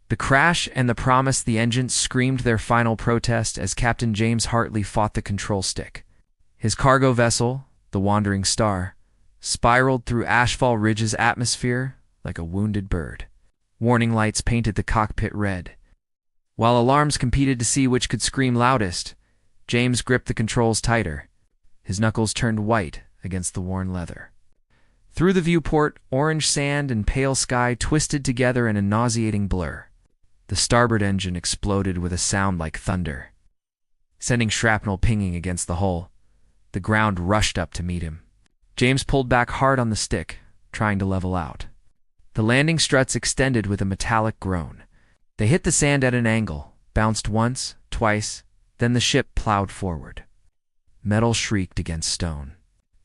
The crash and the promise the engines screamed their final protest as Captain James Hartley fought the control stick. His cargo vessel, the Wandering Star, spiraled through Ashfall Ridge's atmosphere like a wounded bird. Warning lights painted the cockpit red. While alarms competed to see which could scream loudest, James gripped the controls tighter. His knuckles turned white against the worn leather. Through the viewport, orange sand and pale sky twisted together in a nauseating blur. The starboard engine exploded with a sound like thunder, sending shrapnel pinging against the hull. The ground rushed up to meet him. James pulled back hard on the stick, trying to level out. The landing struts extended with a metallic groan. They hit the sand at an angle, bounced once, twice, then the ship plowed forward. Metal shrieked against stone.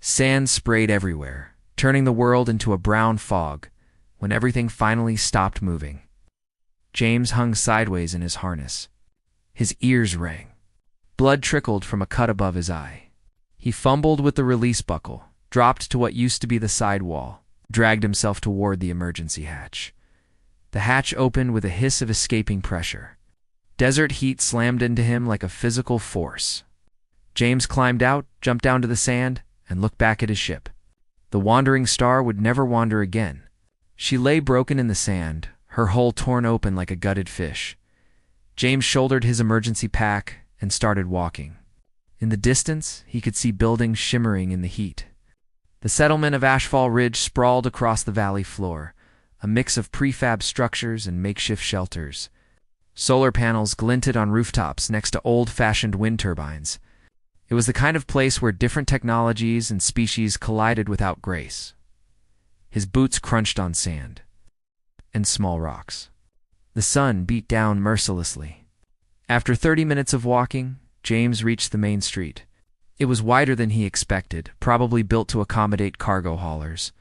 Sand sprayed everywhere, turning the world into a brown fog when everything finally stopped moving. James hung sideways in his harness. His ears rang. Blood trickled from a cut above his eye. He fumbled with the release buckle, dropped to what used to be the sidewall, dragged himself toward the emergency hatch. The hatch opened with a hiss of escaping pressure. Desert heat slammed into him like a physical force. James climbed out, jumped down to the sand, and looked back at his ship. The Wandering Star would never wander again. She lay broken in the sand, her hull torn open like a gutted fish. James shouldered his emergency pack and started walking. In the distance, he could see buildings shimmering in the heat. The settlement of Ashfall Ridge sprawled across the valley floor, a mix of prefab structures and makeshift shelters. Solar panels glinted on rooftops next to old-fashioned wind turbines. It was the kind of place where different technologies and species collided without grace. His boots crunched on sand and small rocks. The sun beat down mercilessly. After 30 minutes of walking, James reached the main street. It was wider than he expected, probably built to accommodate cargo haulers.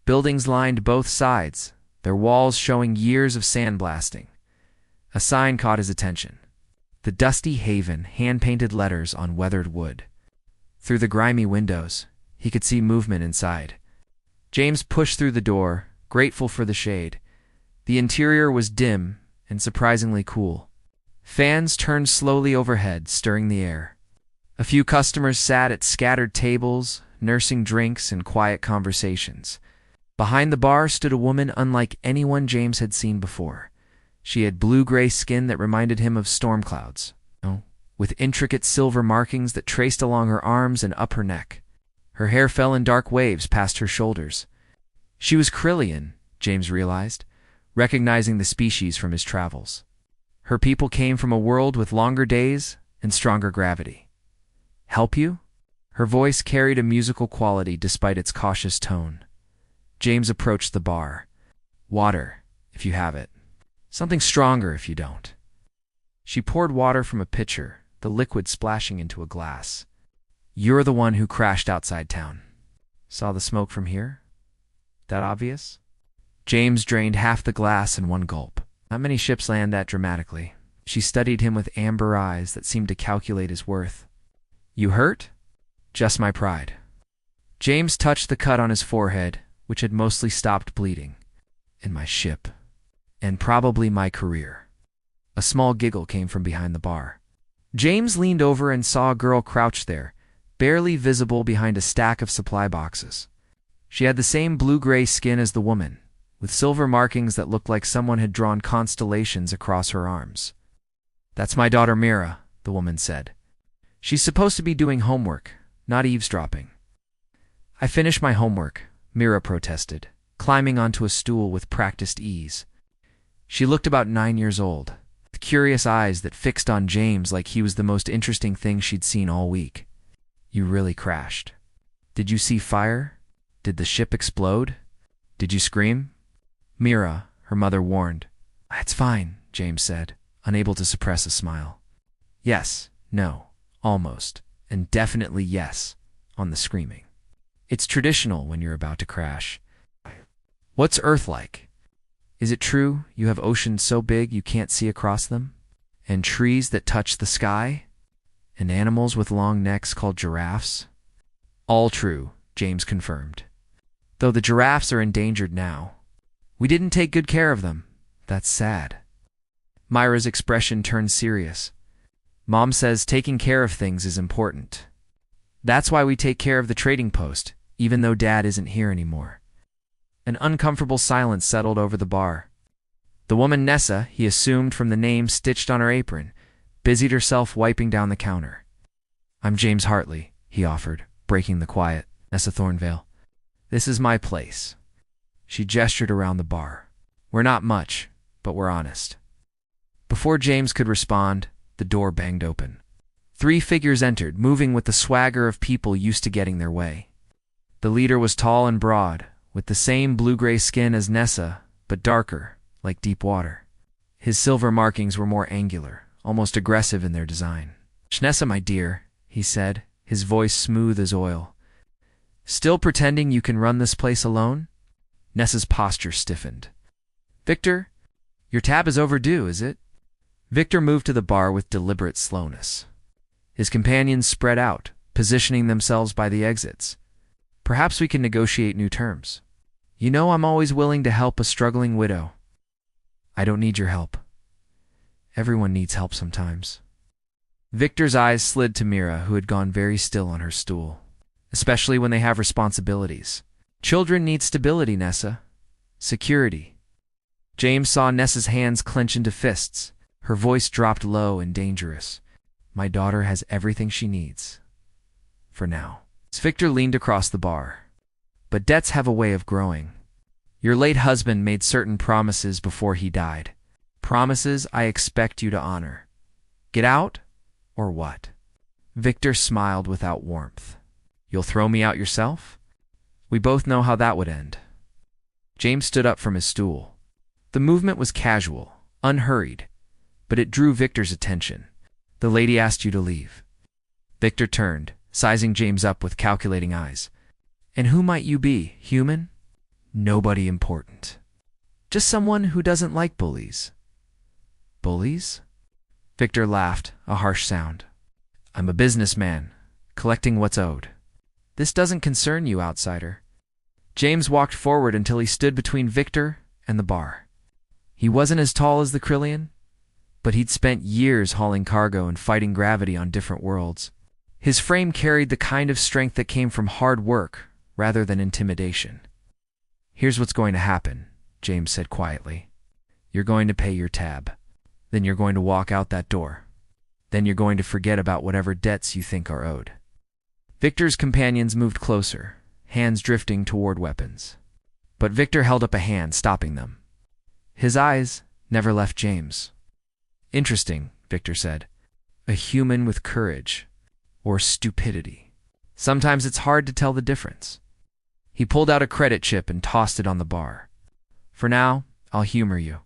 Buildings lined both sides, their walls showing years of sandblasting. A sign caught his attention. The Dusty Haven, hand-painted letters on weathered wood. Through the grimy windows, he could see movement inside. James pushed through the door, grateful for the shade. The interior was dim and surprisingly cool. Fans turned slowly overhead, stirring the air. A few customers sat at scattered tables, nursing drinks and quiet conversations. Behind the bar stood a woman unlike anyone James had seen before. She had blue-gray skin that reminded him of storm clouds, with intricate silver markings that traced along her arms and up her neck. Her hair fell in dark waves past her shoulders. She was Krillian, James realized, recognizing the species from his travels. Her people came from a world with longer days and stronger gravity. "Help you?" Her voice carried a musical quality despite its cautious tone. James approached the bar. "Water, if you have it. Something stronger if you don't." She poured water from a pitcher, the liquid splashing into a glass. "You're the one who crashed outside town. Saw the smoke from here? That obvious?" James drained half the glass in one gulp. Not many ships land that dramatically. She studied him with amber eyes that seemed to calculate his worth. "You hurt?" "Just my pride." James touched the cut on his forehead, which had mostly stopped bleeding. "And my ship. And probably my career." A small giggle came from behind the bar. James leaned over and saw a girl crouched there, barely visible behind a stack of supply boxes. She had the same blue-gray skin as the woman, with silver markings that looked like someone had drawn constellations across her arms. "That's my daughter Mira," the woman said. "She's supposed to be doing homework, not eavesdropping." "I finished my homework," Mira protested, climbing onto a stool with practiced ease. She looked about 9 years old, with curious eyes that fixed on James like he was the most interesting thing she'd seen all week. "You really crashed. Did you see fire? Did the ship explode? Did you scream?" "Mira," her mother warned. "It's fine," James said, unable to suppress a smile. "Yes, no, almost, and definitely yes," on the screaming. "It's traditional when you're about to crash." "What's Earth like? Is it true you have oceans so big you can't see across them? And trees that touch the sky? And animals with long necks called giraffes?" "All true," James confirmed. "Though the giraffes are endangered now. We didn't take good care of them. That's sad." Myra's expression turned serious. Mom says taking care of things is important. That's why we take care of the trading post, even though Dad isn't here anymore. An uncomfortable silence settled over the bar. The woman Nessa, he assumed from the name stitched on her apron, busied herself wiping down the counter. "I'm James Hartley," he offered, breaking the quiet. "Nessa Thornvale. This is my place." She gestured around the bar. "We're not much, but we're honest." Before James could respond, the door banged open. 3 figures entered, moving with the swagger of people used to getting their way. The leader was tall and broad, with the same blue-gray skin as Nessa, but darker, like deep water. His silver markings were more angular, almost aggressive in their design. "Nessa, my dear," he said, his voice smooth as oil. "Still pretending you can run this place alone?" Nessa's posture stiffened. "Victor, your tab is overdue, is it?" Victor moved to the bar with deliberate slowness. His companions spread out, positioning themselves by the exits. "Perhaps we can negotiate new terms. You know I'm always willing to help a struggling widow." "I don't need your help. Everyone needs help sometimes." Victor's eyes slid to Mira, who had gone very still on her stool. "Especially when they have responsibilities. Children need stability, Nessa. Security." James saw Nessa's hands clench into fists. Her voice dropped low and dangerous. "My daughter has everything she needs. For now." Victor leaned across the bar. "But debts have a way of growing. Your late husband made certain promises before he died. Promises I expect you to honor. Get out, or what?" Victor smiled without warmth. "You'll throw me out yourself? We both know how that would end." James stood up from his stool. The movement was casual, unhurried, but it drew Victor's attention. "The lady asked you to leave." Victor turned, sizing James up with calculating eyes. "And who might you be, human?" "Nobody important. Just someone who doesn't like bullies." "Bullies?" Victor laughed, a harsh sound. "I'm a businessman, collecting what's owed. This doesn't concern you, outsider." James walked forward until he stood between Victor and the bar. He wasn't as tall as the Krillian, but he'd spent years hauling cargo and fighting gravity on different worlds. His frame carried the kind of strength that came from hard work rather than intimidation. "Here's what's going to happen," James said quietly. "You're going to pay your tab. Then you're going to walk out that door. Then you're going to forget about whatever debts you think are owed." Victor's companions moved closer, hands drifting toward weapons. But Victor held up a hand, stopping them. His eyes never left James. "Interesting," Victor said. "A human with courage, or stupidity. Sometimes it's hard to tell the difference." He pulled out a credit chip and tossed it on the bar. "For now, I'll humor you.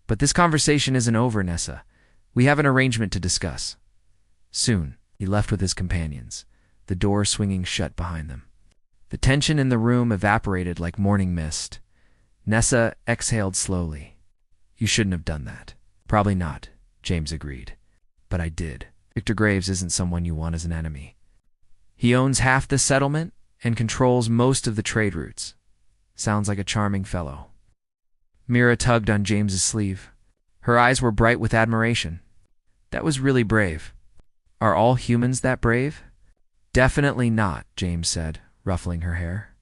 But this conversation isn't over, Nessa. We have an arrangement to discuss." Soon, he left with his companions, the door swinging shut behind them. The tension in the room evaporated like morning mist. Nessa exhaled slowly. "You shouldn't have done that." "Probably not," James agreed. "But I did. Victor Graves isn't someone you want as an enemy. He owns half the settlement and controls most of the trade routes. Sounds like a charming fellow." Mira tugged on James's sleeve. Her eyes were bright with admiration. "That was really brave." "Are all humans that brave?" "Definitely not," James said, ruffling her hair.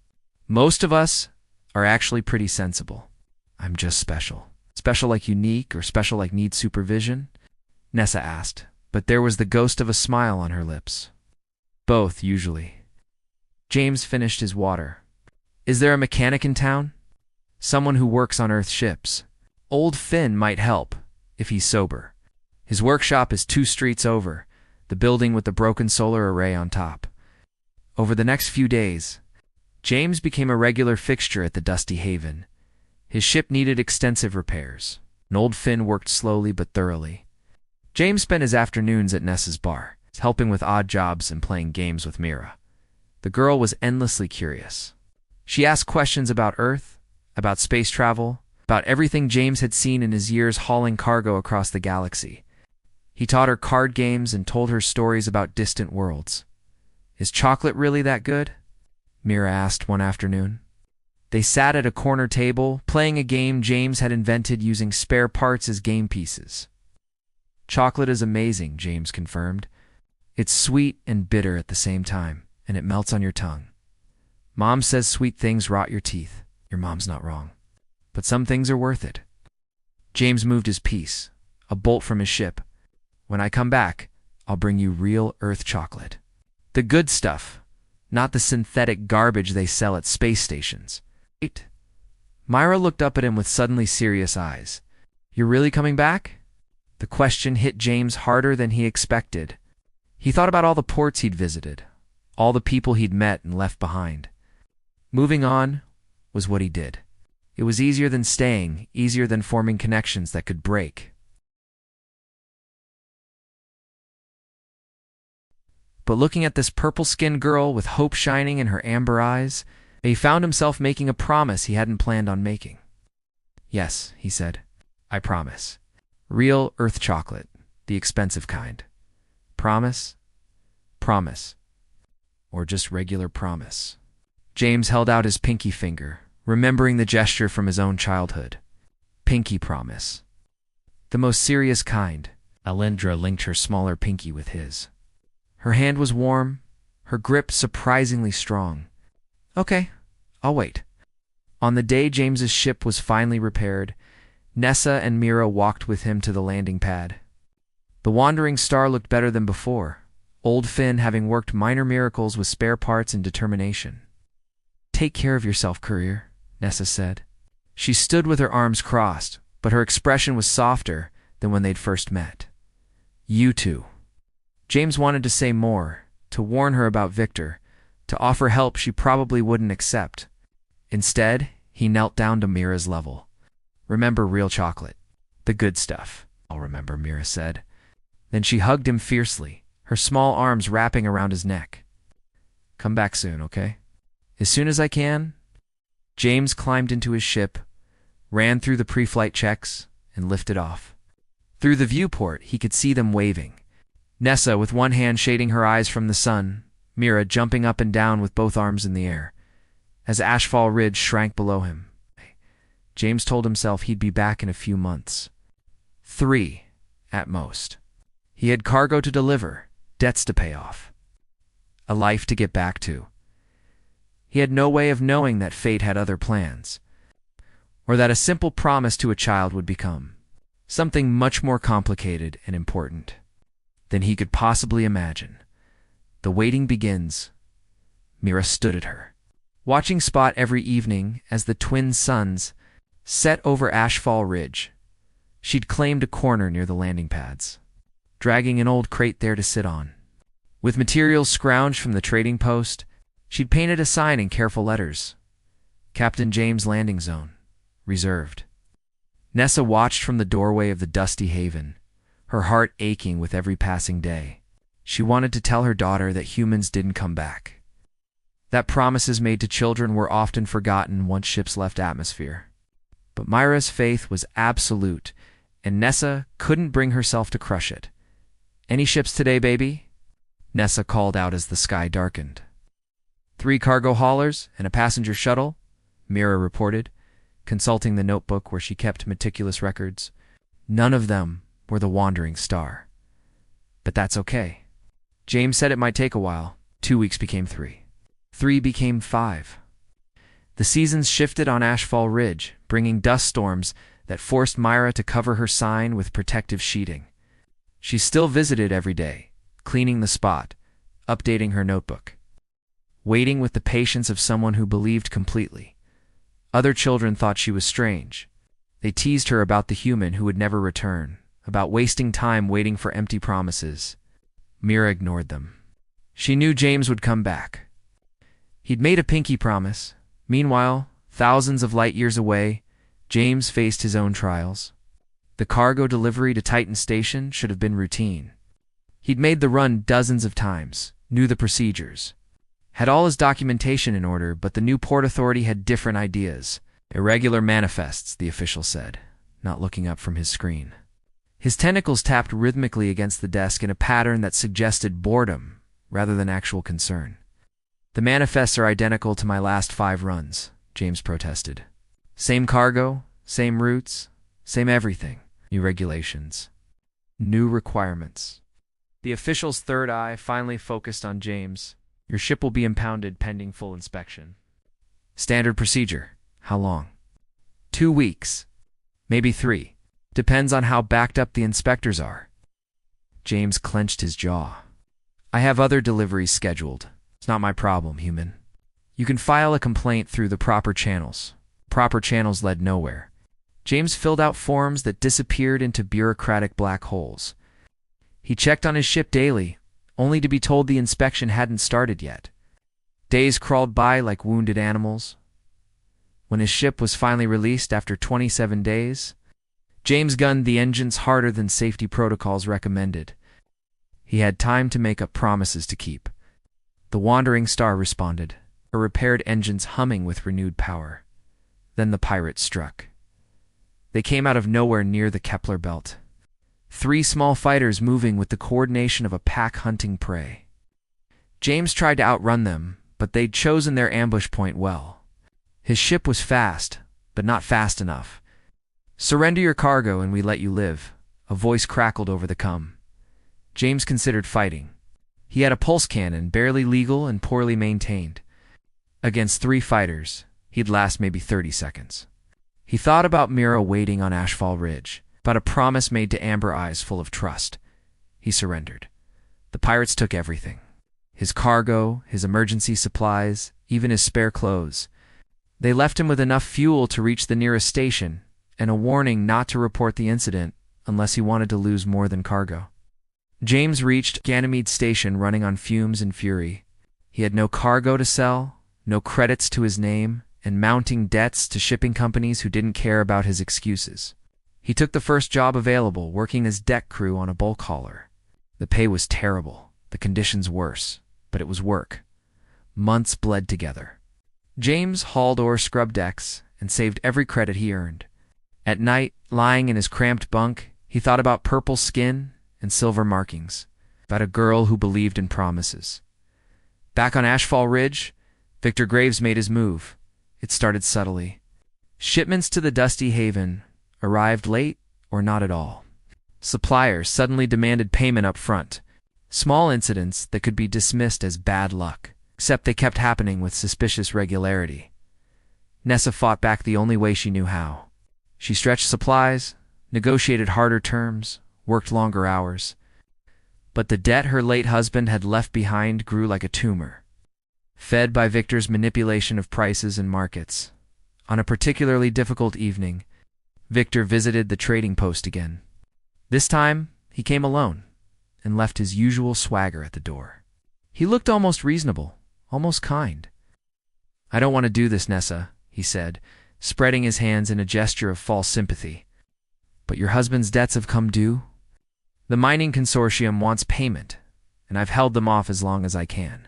"Most of us are actually pretty sensible. I'm just special." "Special like unique or special like need supervision?" Nessa asked, but there was the ghost of a smile on her lips. "Both, usually." James finished his water. "Is there a mechanic in town? Someone who works on Earth ships. Old Finn might help, if he's sober. His workshop is 2 streets over, the building with the broken solar array on top." Over the next few days, James became a regular fixture at the Dusty Haven. His ship needed extensive repairs, and Old Finn worked slowly but thoroughly. James spent his afternoons at Nessa's bar, helping with odd jobs and playing games with Mira. The girl was endlessly curious. She asked questions about Earth, about space travel, about everything James had seen in his years hauling cargo across the galaxy. He taught her card games and told her stories about distant worlds. "Is chocolate really that good?" Mira asked one afternoon. They sat at a corner table, playing a game James had invented using spare parts as game pieces. "Chocolate is amazing," James confirmed. "It's sweet and bitter at the same time, and it melts on your tongue. Mom says sweet things rot your teeth. Your mom's not wrong. But some things are worth it." James moved his piece, a bolt from his ship. "When I come back, I'll bring you real Earth chocolate. The good stuff, not the synthetic garbage they sell at space stations." "Wait." Myra looked up at him with suddenly serious eyes. "You're really coming back?" The question hit James harder than he expected. He thought about all the ports he'd visited, all the people he'd met and left behind. Moving on was what he did. It was easier than staying, easier than forming connections that could break. But looking at this purple-skinned girl with hope shining in her amber eyes, he found himself making a promise he hadn't planned on making. "Yes," he said, "I promise. Real Earth chocolate, the expensive kind. Promise? Promise. Or just regular promise." James held out his pinky finger, remembering the gesture from his own childhood. Pinky promise. The most serious kind. Alindra linked her smaller pinky with his. Her hand was warm, her grip surprisingly strong. "Okay, I'll wait." On the day James's ship was finally repaired, Nessa and Mira walked with him to the landing pad. The wandering star looked better than before, old Finn having worked minor miracles with spare parts and determination. "Take care of yourself, courier," Nessa said. She stood with her arms crossed, but her expression was softer than when they'd first met. "You too." James wanted to say more, to warn her about Victor, to offer help she probably wouldn't accept. Instead, he knelt down to Mira's level. "Remember real chocolate. The good stuff." "I'll remember," Mira said. Then she hugged him fiercely, her small arms wrapping around his neck. "Come back soon, okay?" "As soon as I can." James climbed into his ship, ran through the pre-flight checks, and lifted off. Through the viewport, he could see them waving. Nessa with one hand shading her eyes from the sun, Mira jumping up and down with both arms in the air. As Ashfall Ridge shrank below him, James told himself he'd be back in a few months. 3, at most. He had cargo to deliver, debts to pay off, a life to get back to. He had no way of knowing that fate had other plans, or that a simple promise to a child would become something much more complicated and important than he could possibly imagine. The waiting begins. Mira stood at her, watching Spot every evening as the twin suns set over Ashfall Ridge. She'd claimed a corner near the landing pads, dragging an old crate there to sit on. With materials scrounged from the trading post, she'd painted a sign in careful letters. Captain James Landing Zone, reserved. Nessa watched from the doorway of the dusty haven, her heart aching with every passing day. She wanted to tell her daughter that humans didn't come back, that promises made to children were often forgotten once ships left atmosphere. But Myra's faith was absolute, and Nessa couldn't bring herself to crush it. "Any ships today, baby?" Nessa called out as the sky darkened. 3 cargo haulers and a passenger shuttle, Mira reported, consulting the notebook where she kept meticulous records. None of them were the wandering star. But that's okay. James said it might take a while. 2 weeks became 3. 3 became 5. The seasons shifted on Ashfall Ridge, bringing dust storms that forced Myra to cover her sign with protective sheeting. She still visited every day, cleaning the spot, updating her notebook, waiting with the patience of someone who believed completely. Other children thought she was strange. They teased her about the human who would never return, about wasting time waiting for empty promises. Mira ignored them. She knew James would come back. He'd made a pinky promise. Meanwhile, thousands of light years away, James faced his own trials. The cargo delivery to Titan Station should have been routine. He'd made the run dozens of times, knew the procedures, had all his documentation in order, but the new Port Authority had different ideas. Irregular manifests, the official said, not looking up from his screen. His tentacles tapped rhythmically against the desk in a pattern that suggested boredom rather than actual concern. "The manifests are identical to my last 5 runs," James protested. Same cargo, same routes, same everything. New regulations. New requirements. The official's third eye finally focused on James. Your ship will be impounded pending full inspection. Standard procedure. How long? 2 weeks. Maybe 3. Depends on how backed up the inspectors are. James clenched his jaw. I have other deliveries scheduled. It's not my problem, human. You can file a complaint through the proper channels. Proper channels led nowhere. James filled out forms that disappeared into bureaucratic black holes. He checked on his ship daily, only to be told the inspection hadn't started yet. Days crawled by like wounded animals. When his ship was finally released after 27 days, James gunned the engines harder than safety protocols recommended. He had time to make up promises to keep. The wandering star responded, her repaired engines humming with renewed power. Then the pirates struck. They came out of nowhere near the Kepler belt. 3 small fighters moving with the coordination of a pack hunting prey. James tried to outrun them, but they'd chosen their ambush point well. His ship was fast, but not fast enough. Surrender your cargo and we let you live, a voice crackled over the com. James considered fighting. He had a pulse cannon, barely legal and poorly maintained. Against 3 fighters, he'd last maybe 30 seconds. He thought about Mira waiting on Ashfall Ridge, about a promise made to amber eyes full of trust. He surrendered. The pirates took everything. His cargo, his emergency supplies, even his spare clothes. They left him with enough fuel to reach the nearest station, and a warning not to report the incident unless he wanted to lose more than cargo. James reached Ganymede Station running on fumes and fury. He had no cargo to sell, no credits to his name, and mounting debts to shipping companies who didn't care about his excuses. He took the first job available, working as deck crew on a bulk hauler. The pay was terrible, the conditions worse, but it was work. Months bled together. James hauled or scrubbed decks and saved every credit he earned. At night, lying in his cramped bunk, he thought about purple skin and silver markings, about a girl who believed in promises. Back on Ashfall Ridge, Victor Graves made his move. It started subtly. Shipments to the dusty haven arrived late or not at all. Suppliers suddenly demanded payment up front. Small incidents that could be dismissed as bad luck, except they kept happening with suspicious regularity. Nessa fought back the only way she knew how. She stretched supplies, negotiated harder terms, worked longer hours. But the debt her late husband had left behind grew like a tumor. Fed by Victor's manipulation of prices and markets. On a particularly difficult evening, Victor visited the trading post again. This time, he came alone and left his usual swagger at the door. He looked almost reasonable, almost kind. I don't want to do this, Nessa, he said, spreading his hands in a gesture of false sympathy. But your husband's debts have come due. The mining consortium wants payment, and I've held them off as long as I can.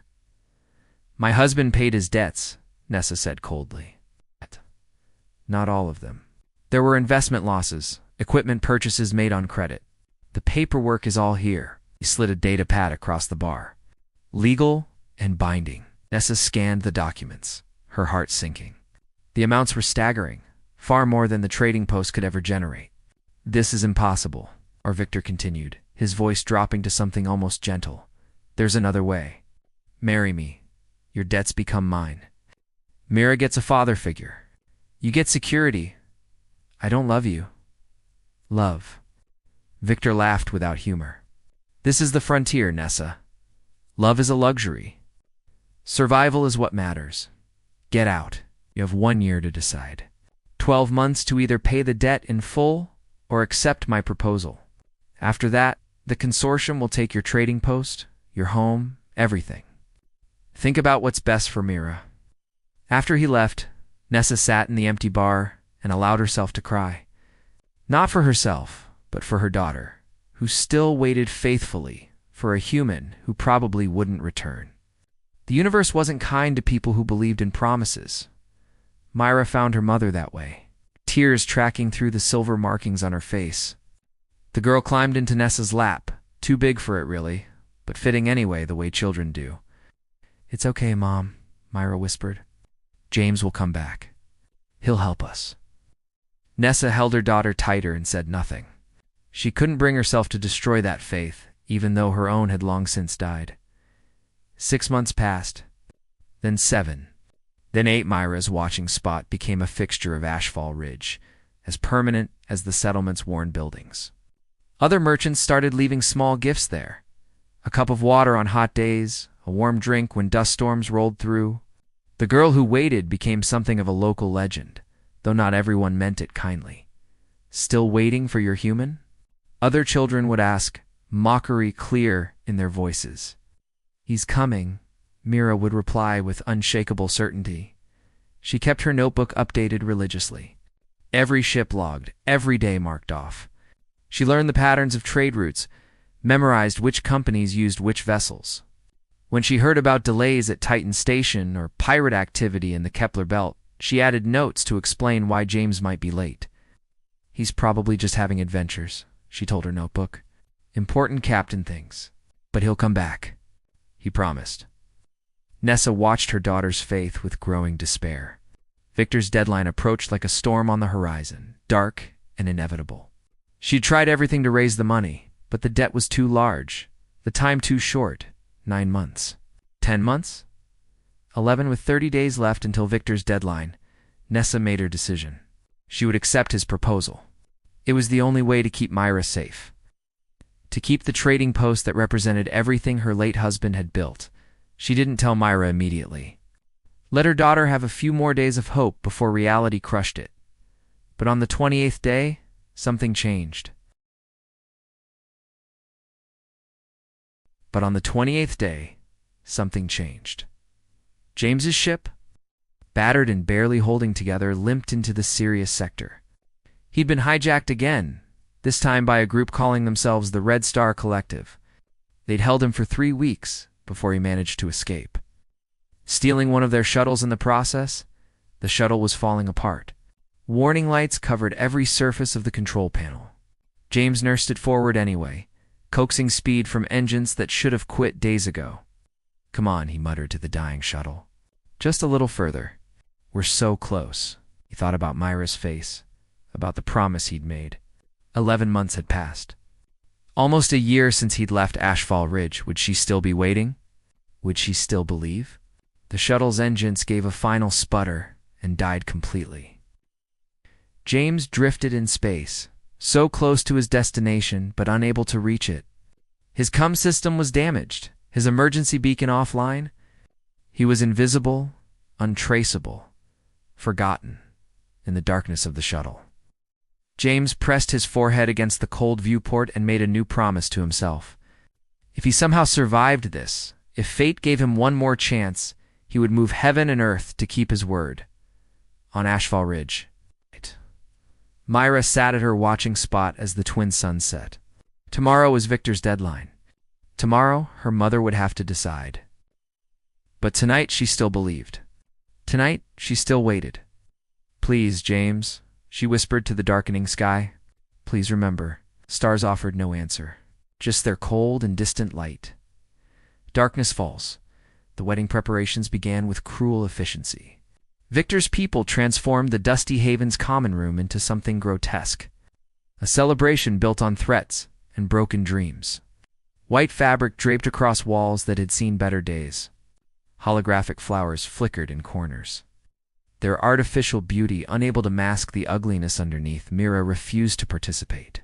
My husband paid his debts, Nessa said coldly. Not all of them. There were investment losses, equipment purchases made on credit. The paperwork is all here. He slid a data pad across the bar. Legal and binding. Nessa scanned the documents, her heart sinking. The amounts were staggering, far more than the trading post could ever generate. This is impossible, or Victor continued, his voice dropping to something almost gentle. There's another way. Marry me. Your debts become mine. Mira gets a father figure. You get security. I don't love you. Love. Victor laughed without humor. This is the frontier, Nessa. Love is a luxury. Survival is what matters. Get out. You have 1 year to decide. 12 months to either pay the debt in full or accept my proposal. After that, the consortium will take your trading post, your home, everything. Think about what's best for Mira. After he left, Nessa sat in the empty bar and allowed herself to cry. Not for herself, but for her daughter, who still waited faithfully for a human who probably wouldn't return. The universe wasn't kind to people who believed in promises. Myra found her mother that way, tears tracking through the silver markings on her face. The girl climbed into Nessa's lap, too big for it really, but fitting anyway the way children do. It's okay, Mom, Myra whispered. James will come back. He'll help us. Nessa held her daughter tighter and said nothing. She couldn't bring herself to destroy that faith, even though her own had long since died. 6 months passed, then 7, then 8. Myra's watching spot became a fixture of HFY Ridge, as permanent as the settlement's worn buildings. Other merchants started leaving small gifts there. A cup of water on hot days, a warm drink when dust storms rolled through. The girl who waited became something of a local legend, though not everyone meant it kindly. Still waiting for your human? Other children would ask, mockery clear in their voices. He's coming, Mira would reply with unshakable certainty. She kept her notebook updated religiously. Every ship logged, every day marked off. She learned the patterns of trade routes, memorized which companies used which vessels. When she heard about delays at Titan Station or pirate activity in the Kepler Belt, she added notes to explain why James might be late. He's probably just having adventures, she told her notebook. Important captain things. But he'll come back, he promised. Nessa watched her daughter's faith with growing despair. Victor's deadline approached like a storm on the horizon, dark and inevitable. She'd tried everything to raise the money, but the debt was too large, the time too short. 9 months. 10 months? 11. With 30 days left until Victor's deadline, Nessa made her decision. She would accept his proposal. It was the only way to keep Myra safe. To keep the trading post that represented everything her late husband had built. She didn't tell Myra immediately. Let her daughter have a few more days of hope before reality crushed it. But on the 28th day, something changed. James's ship, battered and barely holding together, limped into the Sirius sector. He'd been hijacked again, this time by a group calling themselves the Red Star Collective. They'd held him for 3 weeks before he managed to escape. Stealing one of their shuttles in the process, the shuttle was falling apart. Warning lights covered every surface of the control panel. James nursed it forward anyway, coaxing speed from engines that should have quit days ago. Come on, he muttered to the dying shuttle. Just a little further. We're so close. He thought about Myra's face, about the promise he'd made. 11 months had passed. Almost a year since he'd left HFY Ridge. Would she still be waiting? Would she still believe? The shuttle's engines gave a final sputter and died completely. James drifted in space, so close to his destination but unable to reach it. His comm system was damaged, his emergency beacon offline. He was invisible, untraceable, forgotten in the darkness of the shuttle. James pressed his forehead against the cold viewport and made a new promise to himself. If he somehow survived this, if fate gave him one more chance, he would move heaven and earth to keep his word. On HFY Ridge. Myra sat at her watching spot as the twin suns set. Tomorrow was Victor's deadline. Tomorrow, her mother would have to decide. But tonight she still believed. Tonight she still waited. Please, James, she whispered to the darkening sky. Please remember. Stars offered no answer, just their cold and distant light. Darkness falls. The wedding preparations began with cruel efficiency. Victor's people transformed the dusty haven's common room into something grotesque. A celebration built on threats and broken dreams. White fabric draped across walls that had seen better days. Holographic flowers flickered in corners. Their artificial beauty unable to mask the ugliness underneath, Mira refused to participate.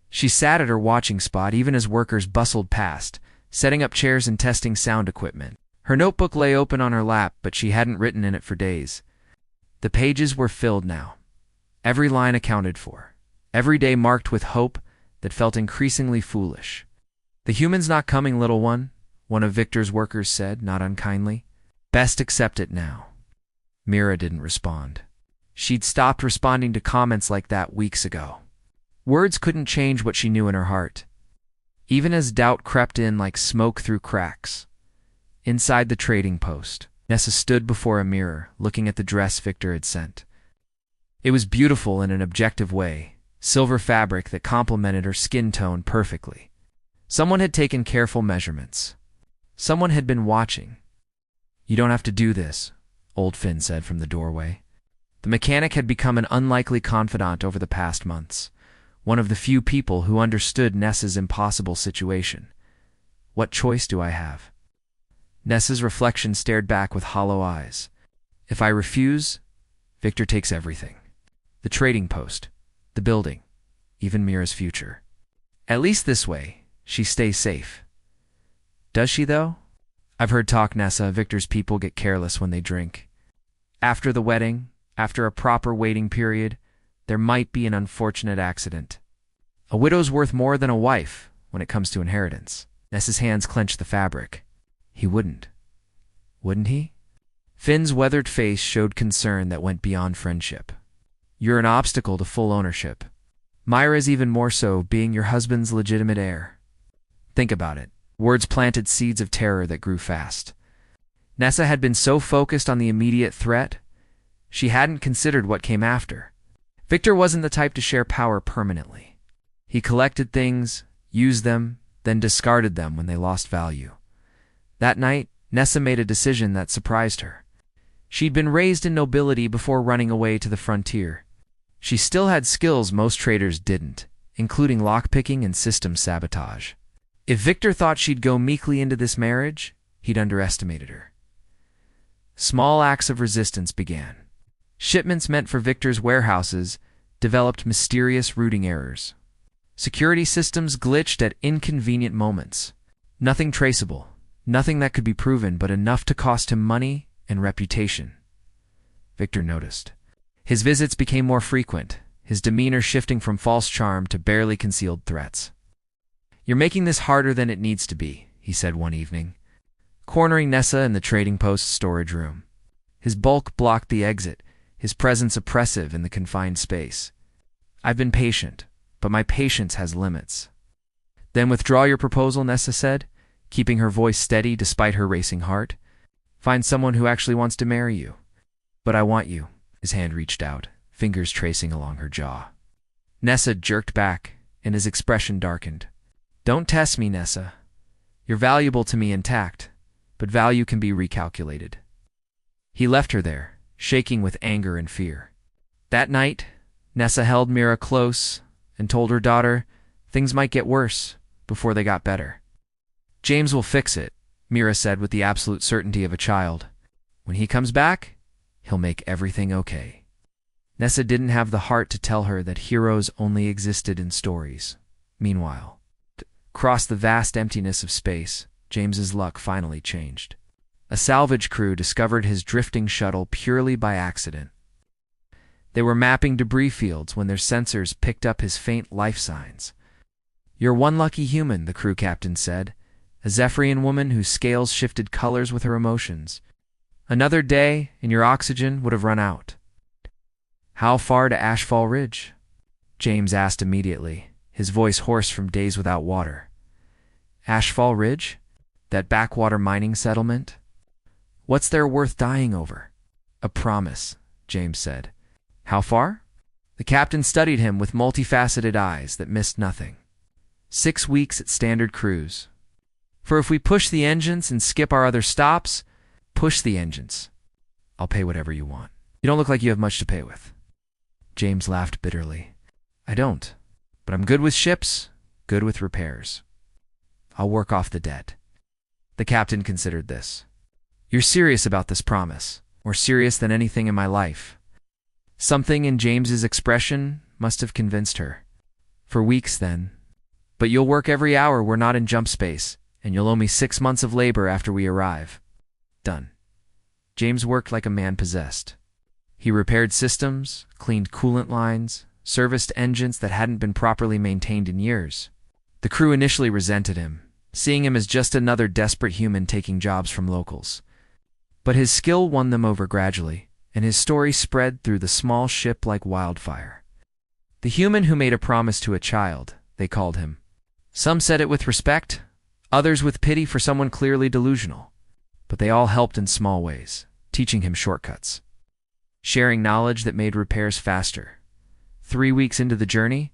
She sat at her watching spot even as workers bustled past, setting up chairs and testing sound equipment. Her notebook lay open on her lap, but she hadn't written in it for days. The pages were filled now. Every line accounted for. Every day marked with hope that felt increasingly foolish. The human's not coming, little one of Victor's workers said, not unkindly. Best accept it now. Mira didn't respond. She'd stopped responding to comments like that weeks ago. Words couldn't change what she knew in her heart. Even as doubt crept in like smoke through cracks. Inside the trading post, Nessa stood before a mirror, looking at the dress Victor had sent. It was beautiful in an objective way, silver fabric that complemented her skin tone perfectly. Someone had taken careful measurements. Someone had been watching. You don't have to do this, old Finn said from the doorway. The mechanic had become an unlikely confidant over the past months, one of the few people who understood Nessa's impossible situation. What choice do I have? Nessa's reflection stared back with hollow eyes. If I refuse, Victor takes everything. The trading post, the building, even Mira's future. At least this way, she stays safe. Does she, though? I've heard talk, Nessa, Victor's people get careless when they drink. After the wedding, after a proper waiting period, there might be an unfortunate accident. A widow's worth more than a wife when it comes to inheritance. Nessa's hands clenched the fabric. He wouldn't. Wouldn't he? Finn's weathered face showed concern that went beyond friendship. You're an obstacle to full ownership. Myra's even more so, being your husband's legitimate heir. Think about it. Words planted seeds of terror that grew fast. Nessa had been so focused on the immediate threat, she hadn't considered what came after. Victor wasn't the type to share power permanently. He collected things, used them, then discarded them when they lost value. That night, Nessa made a decision that surprised her. She'd been raised in nobility before running away to the frontier. She still had skills most traders didn't, including lockpicking and system sabotage. If Victor thought she'd go meekly into this marriage, he'd underestimated her. Small acts of resistance began. Shipments meant for Victor's warehouses developed mysterious routing errors. Security systems glitched at inconvenient moments. Nothing traceable, nothing that could be proven, but enough to cost him money and reputation. Victor noticed. His visits became more frequent, his demeanor shifting from false charm to barely concealed threats. "You're making this harder than it needs to be," he said one evening, cornering Nessa in the trading post storage room. His bulk blocked the exit, his presence oppressive in the confined space. "I've been patient, but my patience has limits." "Then withdraw your proposal," Nessa said, keeping her voice steady despite her racing heart. "Find someone who actually wants to marry you." "But I want you." His hand reached out, fingers tracing along her jaw. Nessa jerked back, and his expression darkened. "Don't test me, Nessa. You're valuable to me intact, but value can be recalculated." He left her there, shaking with anger and fear. That night, Nessa held Mira close and told her daughter things might get worse before they got better. "James will fix it," Mira said with the absolute certainty of a child. "When he comes back, he'll make everything okay." Nessa didn't have the heart to tell her that heroes only existed in stories. Meanwhile, across the vast emptiness of space, James's luck finally changed. A salvage crew discovered his drifting shuttle purely by accident. They were mapping debris fields when their sensors picked up his faint life signs. "You're one lucky human," the crew captain said, a Zephyrian woman whose scales shifted colors with her emotions. "Another day, and your oxygen would have run out." "How far to Ashfall Ridge?" James asked immediately, his voice hoarse from days without water. "Ashfall Ridge? That backwater mining settlement? What's there worth dying over?" "A promise," James said. "How far?" The captain studied him with multifaceted eyes that missed nothing. 6 weeks at standard cruise. "For if we push the engines and skip our other stops, push the engines. I'll pay whatever you want. You don't look like you have much to pay with." James laughed bitterly. "I don't, but I'm good with ships, good with repairs. I'll work off the debt." The captain considered this. "You're serious about this promise, more serious than anything in my life." Something in James's expression must have convinced her. "For weeks, then. But you'll work every hour we're not in jump space, and you'll owe me 6 months of labor after we arrive." Done. James worked like a man possessed. He repaired systems, cleaned coolant lines, serviced engines that hadn't been properly maintained in years. The crew initially resented him, seeing him as just another desperate human taking jobs from locals. But his skill won them over gradually, and his story spread through the small ship like wildfire. "The human who made a promise to a child," they called him. Some said it with respect, others with pity for someone clearly delusional. But they all helped in small ways, teaching him shortcuts, sharing knowledge that made repairs faster. 3 weeks into the journey,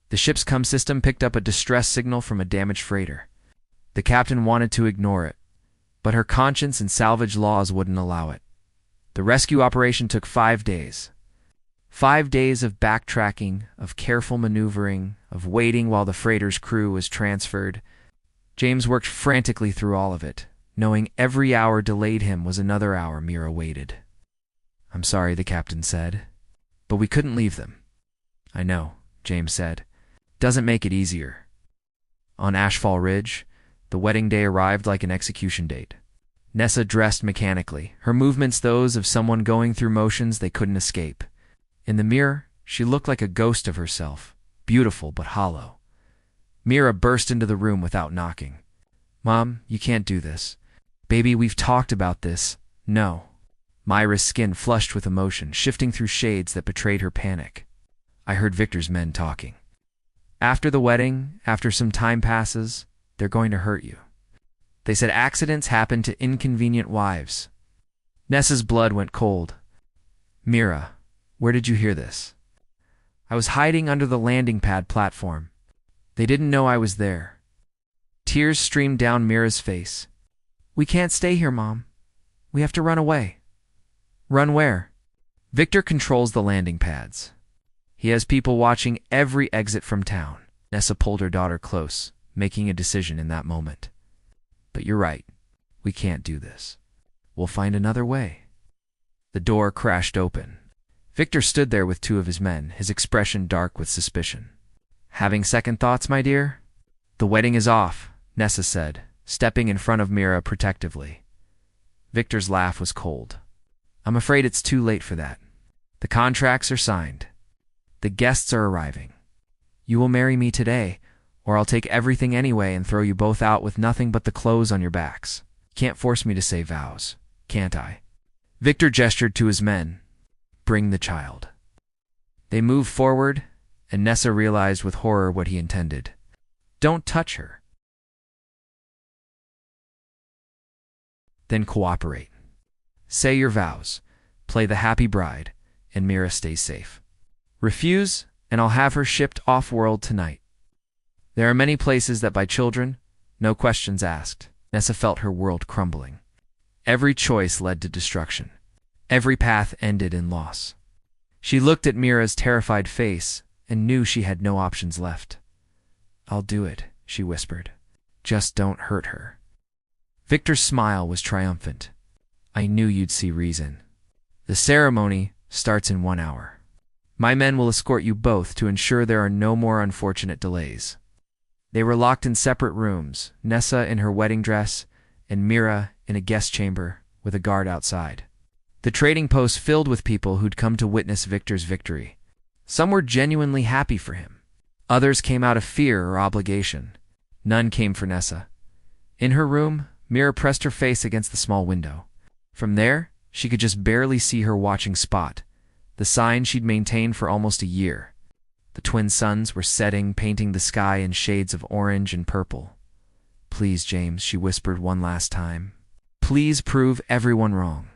the ship's comm system picked up a distress signal from a damaged freighter. The captain wanted to ignore it, but her conscience and salvage laws wouldn't allow it. The rescue operation took 5 days, 5 days of backtracking, of careful maneuvering, of waiting while the freighter's crew was transferred. James worked frantically through all of it, knowing every hour delayed him was another hour Mira waited. "I'm sorry," the captain said, "but we couldn't leave them." "I know," James said. "Doesn't make it easier." On Ashfall Ridge, the wedding day arrived like an execution date. Nessa dressed mechanically, her movements those of someone going through motions they couldn't escape. In the mirror, she looked like a ghost of herself, beautiful but hollow. Mira burst into the room without knocking. "Mom, you can't do this. Baby, we've talked about this." "No." Myra's skin flushed with emotion, shifting through shades that betrayed her panic. "I heard Victor's men talking. After the wedding, after some time passes, they're going to hurt you. They said accidents happen to inconvenient wives." Nessa's blood went cold. "Mira, where did you hear this?" "I was hiding under the landing pad platform. They didn't know I was there." Tears streamed down Mira's face. "We can't stay here, Mom. We have to run away." "Run where?" "Victor controls the landing pads. He has people watching every exit from town." Nessa pulled her daughter close, making a decision in that moment. "But you're right. We can't do this. We'll find another way." The door crashed open. Victor stood there with 2 of his men, his expression dark with suspicion. "Having second thoughts, my dear?" "The wedding is off," Nessa said, stepping in front of Mira protectively. Victor's laugh was cold. "I'm afraid it's too late for that. The contracts are signed. The guests are arriving. You will marry me today, or I'll take everything anyway and throw you both out with nothing but the clothes on your backs. Can't force me to say vows, can't I?" Victor gestured to his men. "Bring the child." They moved forward, and Nessa realized with horror what he intended. "Don't touch her. Then cooperate. Say your vows, play the happy bride, and Mira stays safe. Refuse, and I'll have her shipped off-world tonight. There are many places that buy children, no questions asked." Nessa felt her world crumbling. Every choice led to destruction. Every path ended in loss. She looked at Mira's terrified face and knew she had no options left. "I'll do it," she whispered. "Just don't hurt her." Victor's smile was triumphant. "I knew you'd see reason. The ceremony starts in 1 hour. My men will escort you both to ensure there are no more unfortunate delays." They were locked in separate rooms, Nessa in her wedding dress and Mira in a guest chamber with a guard outside. The trading post filled with people who'd come to witness Victor's victory. Some were genuinely happy for him. Others came out of fear or obligation. None came for Nessa. In her room, Mira pressed her face against the small window. From there, she could just barely see her watching Spot, the sign she'd maintained for almost a year. The twin suns were setting, painting the sky in shades of orange and purple. "Please, James," she whispered one last time. "Please prove everyone wrong."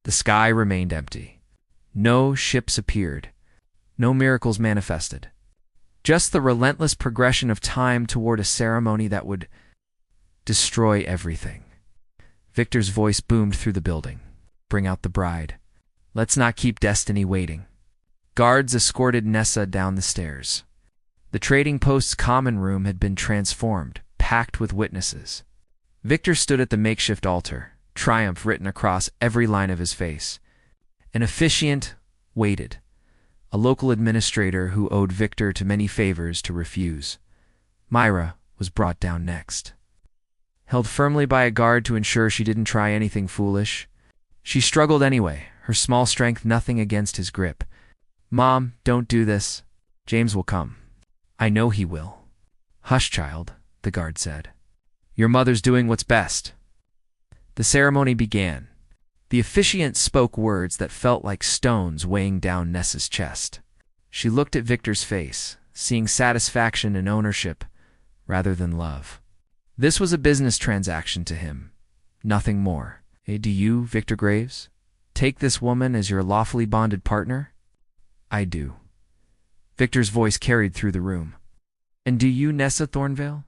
The sky remained empty. No ships appeared. No miracles manifested. Just the relentless progression of time toward a ceremony that would destroy everything. Victor's voice boomed through the building. "Bring out the bride. Let's not keep destiny waiting." Guards escorted Nessa down the stairs. The trading post's common room had been transformed, packed with witnesses. Victor stood at the makeshift altar, triumph written across every line of his face. An officiant waited, a local administrator who owed Victor too many favors to refuse. Myra was brought down next. Held firmly by a guard to ensure she didn't try anything foolish. She struggled anyway, her small strength nothing against his grip. "Mom, don't do this. James will come." "I know he will." "Hush, child," the guard said. "Your mother's doing what's best." The ceremony began. The officiant spoke words that felt like stones weighing down Nessa's chest. She looked at Victor's face, seeing satisfaction and ownership rather than love. This was a business transaction to him, nothing more. Do you, Victor Graves, take this woman as your lawfully bonded partner?" "I do." Victor's voice carried through the room. "And do you, Nessa Thornvale,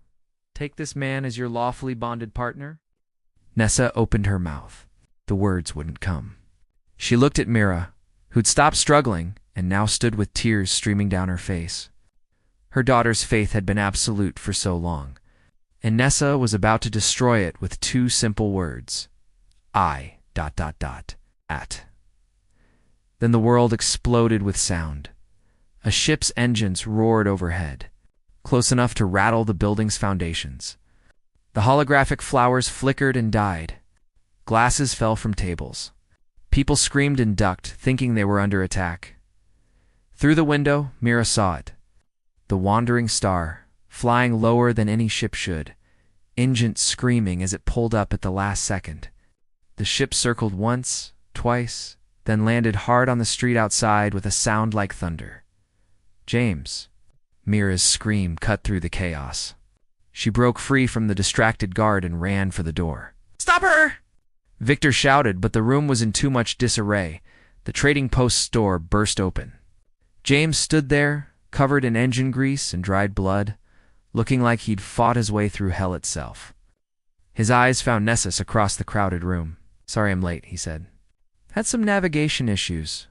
take this man as your lawfully bonded partner?" Nessa opened her mouth. The words wouldn't come. She looked at Mira, who'd stopped struggling and now stood with tears streaming down her face. Her daughter's faith had been absolute for so long, and Nessa was about to destroy it with two simple words. At. Then the world exploded with sound. A ship's engines roared overhead, close enough to rattle the building's foundations. The holographic flowers flickered and died. Glasses fell from tables. People screamed and ducked, thinking they were under attack. Through the window, Mira saw it. The wandering star, flying lower than any ship should, engines screaming as it pulled up at the last second. The ship circled once, twice, then landed hard on the street outside with a sound like thunder. James. Mira's scream cut through the chaos. She broke free from the distracted guard and ran for the door. "Stop her!" Victor shouted, but the room was in too much disarray. The trading post door burst open. James stood there, covered in engine grease and dried blood, looking like he'd fought his way through hell itself. His eyes found Nessus across the crowded room. "Sorry I'm late," he said. "Had some navigation issues."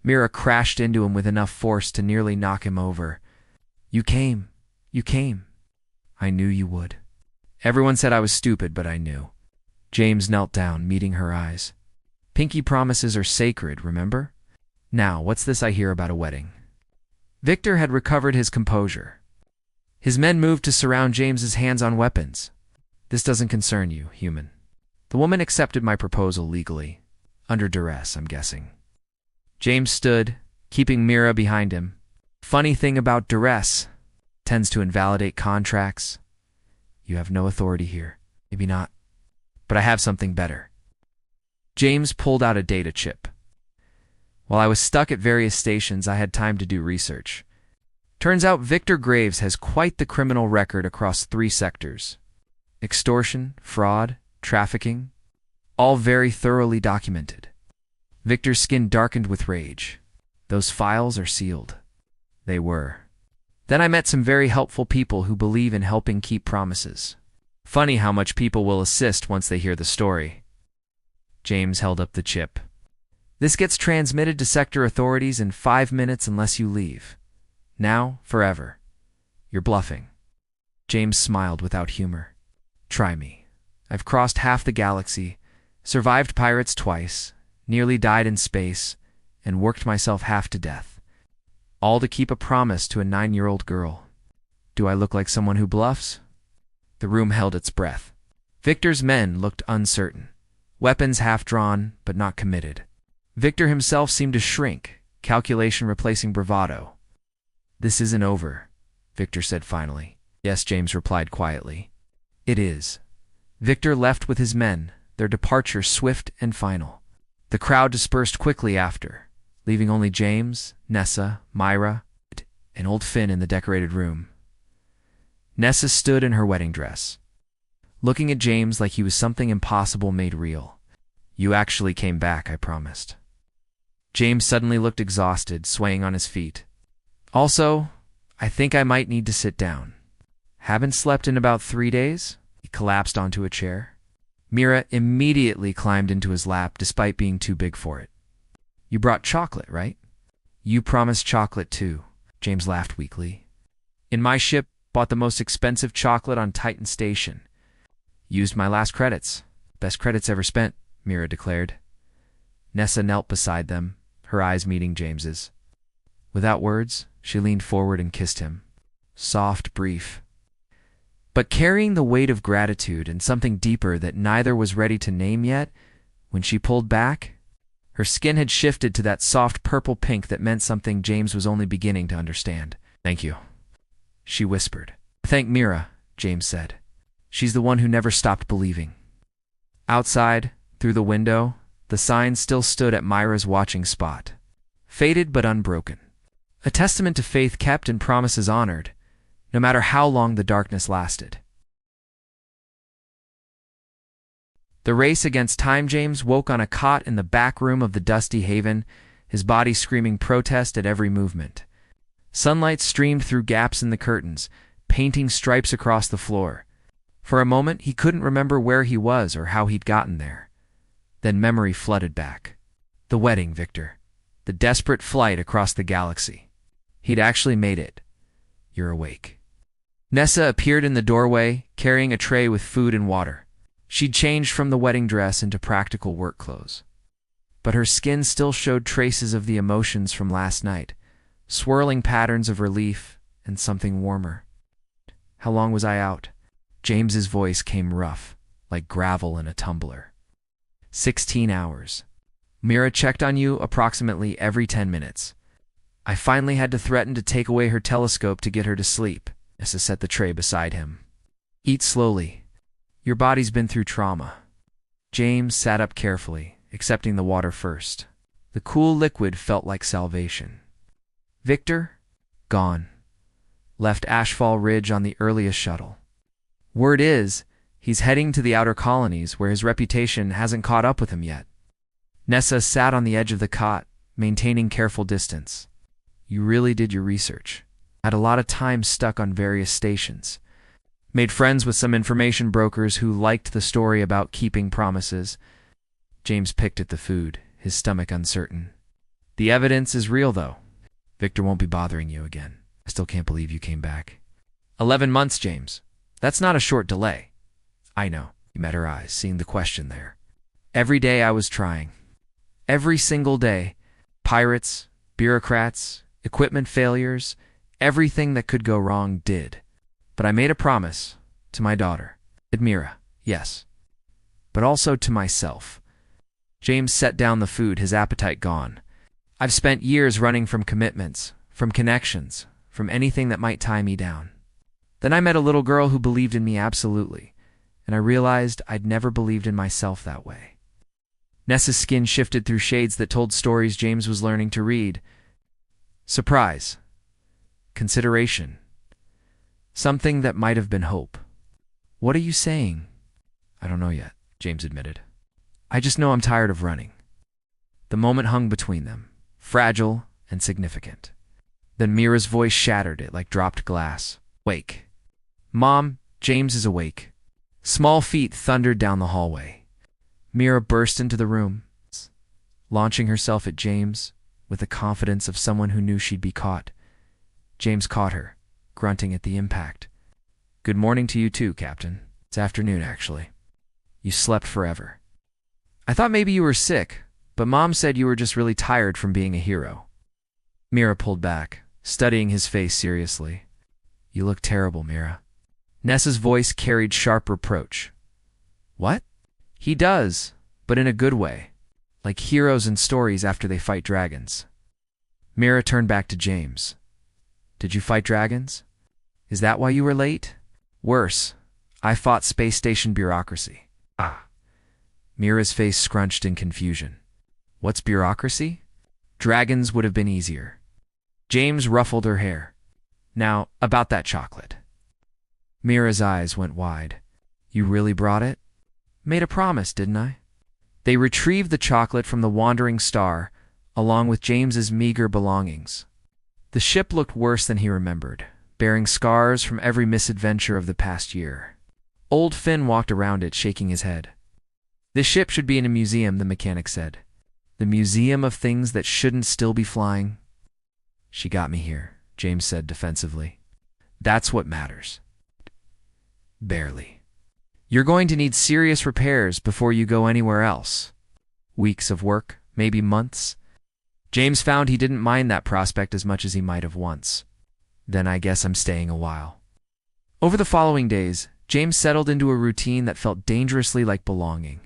Mira crashed into him with enough force to nearly knock him over. You came. I knew you would. Everyone said I was stupid, but I knew." James knelt down, meeting her eyes. "Pinky promises are sacred, remember? Now, what's this I hear about a wedding?" Victor had recovered his composure. His men moved to surround James's hands on weapons. "This doesn't concern you, human. The woman accepted my proposal legally. Under duress, I'm guessing." James stood, keeping Mira behind him. "Funny thing about duress. Tends to invalidate contracts. You have no authority here. Maybe not. But I have something better." James pulled out a data chip. "While I was stuck at various stations, I had time to do research. Turns out Victor Graves has quite the criminal record across 3 sectors. Extortion, fraud, trafficking, all very thoroughly documented." Victor's skin darkened with rage. "Those files are sealed." They were. "Then I met some very helpful people who believe in helping keep promises. Funny how much people will assist once they hear the story." James held up the chip. "This gets transmitted to sector authorities in 5 minutes unless you leave. Now, forever. You're bluffing." James smiled without humor. "Try me. I've crossed half the galaxy, survived pirates twice, nearly died in space, and worked myself half to death. All to keep a promise to a 9-year-old girl. Do I look like someone who bluffs?" The room held its breath. Victor's men looked uncertain, weapons half drawn but not committed. Victor himself seemed to shrink, calculation replacing bravado. "This isn't over," Victor said finally. "Yes," James replied quietly. "It is." Victor left with his men, their departure swift and final. The crowd dispersed quickly after, leaving only James, Nessa, Myra, and old Finn in the decorated room. Nessa stood in her wedding dress, looking at James like he was something impossible made real. "You actually came back," I promised. James suddenly looked exhausted, swaying on his feet. "Also, I think I might need to sit down. Haven't slept in about 3 days?" He collapsed onto a chair. Mira immediately climbed into his lap despite being too big for it. "You brought chocolate, right?" "You promised chocolate too," James laughed weakly. "In my ship, bought the most expensive chocolate on Titan Station. Used my last credits. Best credits ever spent," Mira declared. Nessa knelt beside them, her eyes meeting James's. Without words, she leaned forward and kissed him. Soft, brief, but carrying the weight of gratitude and something deeper that neither was ready to name yet. When she pulled back, her skin had shifted to that soft purple pink that meant something James was only beginning to understand. "Thank you," she whispered. "Thank Mira," James said. "She's the one who never stopped believing." Outside, through the window, the sign still stood at Myra's watching spot, faded but unbroken. A testament to faith kept and promises honored, no matter how long the darkness lasted. The race against time. James woke on a cot in the back room of the dusty haven, his body screaming protest at every movement. Sunlight streamed through gaps in the curtains, painting stripes across the floor. For a moment, he couldn't remember where he was or how he'd gotten there. Then memory flooded back. The wedding, Victor. the desperate flight across the galaxy. He'd actually made it. You're awake. Nessa appeared in the doorway, carrying a tray with food and water. She'd changed from the wedding dress into practical work clothes. But her skin still showed traces of the emotions from last night, swirling patterns of relief and something warmer. How long was I out? James's voice came rough, like gravel in a tumbler. 16 hours. Mira checked on you approximately every 10 minutes. I finally had to threaten to take away her telescope to get her to sleep. Nessa set the tray beside him. Eat slowly. Your body's been through trauma. James sat up carefully, accepting the water first. The cool liquid felt like salvation. Victor? Gone. Left Ashfall Ridge on the earliest shuttle. Word is, he's heading to the outer colonies where his reputation hasn't caught up with him yet. Nessa sat on the edge of the cot, maintaining careful distance. You really did your research. Had a lot of time stuck on various stations. Made friends with some information brokers who liked the story about keeping promises. James picked at the food, his stomach uncertain. The evidence is real, though. Victor won't be bothering you again. I still can't believe you came back. 11 months, James. That's not a short delay. I know. You met her eyes, seeing the question there. Every day I was trying. Every single day. Pirates, bureaucrats, equipment failures, everything that could go wrong did. But I made a promise to my daughter, Admira, yes, but also to myself. James set down the food, his appetite gone. I've spent years running from commitments, from connections, from anything that might tie me down. Then I met a little girl who believed in me absolutely, and I realized I'd never believed in myself that way. Nessa's skin shifted through shades that told stories James was learning to read. Surprise. Consideration. Something that might have been hope. What are you saying? I don't know yet, James admitted. I just know I'm tired of running. The moment hung between them, fragile and significant. Then Mira's voice shattered it like dropped glass. Wake. Mom, James is awake. Small feet thundered down the hallway. Mira burst into the room, launching herself at James with the confidence of someone who knew she'd be caught. James caught her, grunting at the impact. Good morning to you too, Captain. It's afternoon, actually. You slept forever. I thought maybe you were sick, but Mom said you were just really tired from being a hero. Mira pulled back, studying his face seriously. You look terrible, Mira. Nessa's voice carried sharp reproach. What? He does, but in a good way, like heroes in stories after they fight dragons. Mira turned back to James. Did you fight dragons? Is that why you were late? Worse, I fought space station bureaucracy. Ah. Mira's face scrunched in confusion. What's bureaucracy? Dragons would have been easier. James ruffled her hair. Now, about that chocolate. Mira's eyes went wide. You really brought it? Made a promise, didn't I? They retrieved the chocolate from the wandering star, along with James's meager belongings. The ship looked worse than he remembered, bearing scars from every misadventure of the past year. Old Finn walked around it, shaking his head. This ship should be in a museum, the mechanic said. The museum of things that shouldn't still be flying. She got me here, James said defensively. That's what matters. Barely. You're going to need serious repairs before you go anywhere else. Weeks of work, maybe months. James found he didn't mind that prospect as much as he might have once. Then I guess I'm staying a while. Over the following days, James settled into a routine that felt dangerously like belonging.